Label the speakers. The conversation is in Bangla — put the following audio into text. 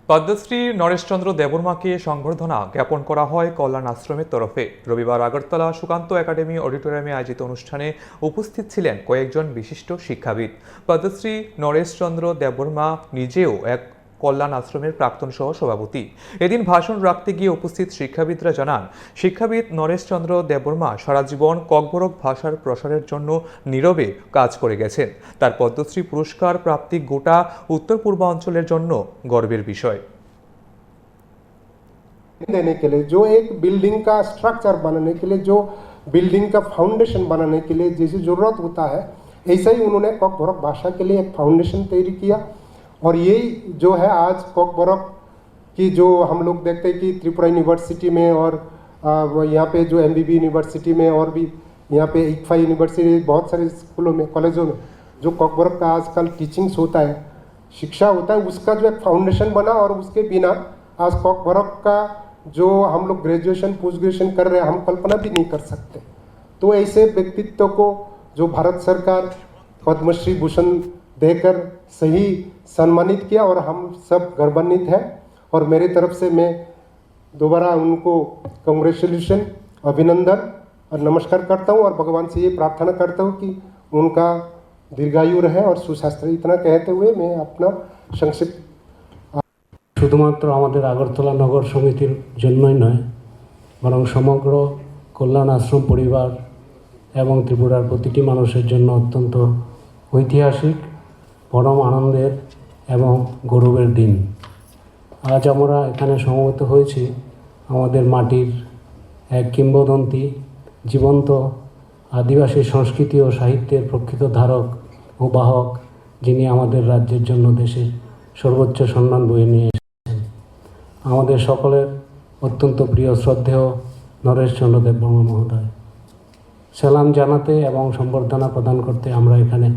Speaker 1: পদ্মশ্রী নরেশচন্দ্র দেববর্মাকে সংবর্ধনা জ্ঞাপন করা হয় কল্যাণ আশ্রমের তরফে। রবিবার আগরতলা সুকান্ত একাডেমি অডিটোরিয়ামে আয়োজিত অনুষ্ঠানে উপস্থিত ছিলেন কয়েকজন বিশিষ্ট শিক্ষাবিদ। পদ্মশ্রী নরেশচন্দ্র দেববর্মা নিজেও এক কল্যাণ আশ্রমের প্রাক্তন সহ সভাপতি। এদিন ভাষণ রাখতে গিয়ে উপস্থিত শিক্ষাবিদরা জানান, শিক্ষাবিদ নরেশচন্দ্র দেববর্মা সারা জীবন ককবরক ভাষার প্রসারের জন্য নীরবে কাজ করে গেছেন। তার পদ্মশ্রী পুরস্কার প্রাপ্তি গোটা উত্তর পূর্বাঞ্চলের জন্য গর্বের বিষয়।
Speaker 2: देने के लिए जो एक बिल्डिंग का स्ट्रक्चर बनाने के लिए, जो बिल्डिंग का फाउंडेशन बनाने के लिए जैसी जरूरत होता है, ऐसा ही उन्होंने ककबरक भाषा के लिए एक फाउंडेशन तैयार किया। और यही जो है आज ककबरक की जो हम लोग देखते हैं कि त्रिपुरा यूनिवर्सिटी में और यहाँ पे जो MBB यूनिवर्सिटी में और भी यहाँ पे इक्फा यूनिवर्सिटी, बहुत सारे स्कूलों में, कॉलेजों में जो ककबरक का आजकल टीचिंग्स होता है, शिक्षा होता है, उसका जो एक फाउंडेशन बना। और उसके बिना आज ककबरक का जो हम लोग ग्रेजुएशन पोस्ट ग्रेजुएशन कर रहे हैं, हम कल्पना भी नहीं कर सकते। तो ऐसे व्यक्तित्व को जो भारत सरकार पद्मश्री भूषण देकर सही सम्मानित किया और हम सब गर्वान्वित हैं। और मेरी तरफ से मैं दोबारा उनको कंग्रेचुलेशन, अभिनंदन और नमस्कार करता हूँ। और भगवान से ये प्रार्थना करता हूँ कि उनका दीर्घायु रहे और सुस्वास्थ्य। इतना कहते हुए मैं अपना संक्षिप्त
Speaker 3: শুধুমাত্র আমাদের আগরতলা নগর সমিতির জন্যই নয়, বরং সমগ্র কল্যাণ আশ্রম পরিবার এবং ত্রিপুরার প্রতিটি মানুষের জন্য অত্যন্ত ঐতিহাসিক, পরম আনন্দের এবং গৌরবের দিন। আজ আমরা এখানে সমবেত হয়েছি আমাদের মাটির এক কিংবদন্তি, জীবন্ত আদিবাসী সংস্কৃতি ও সাহিত্যের প্রকৃত ধারক ও বাহক, যিনি আমাদের রাজ্যের জন্য দেশের সর্বোচ্চ সম্মান বয়ে নিয়ে আমাদের সকলের অত্যন্ত প্রিয় শ্রদ্ধেয় নরেশচন্দ্র দেববর্মা মহোদয়। সালাম জানাতে এবং সম্বর্ধনা প্রদান করতে আমরা এখানে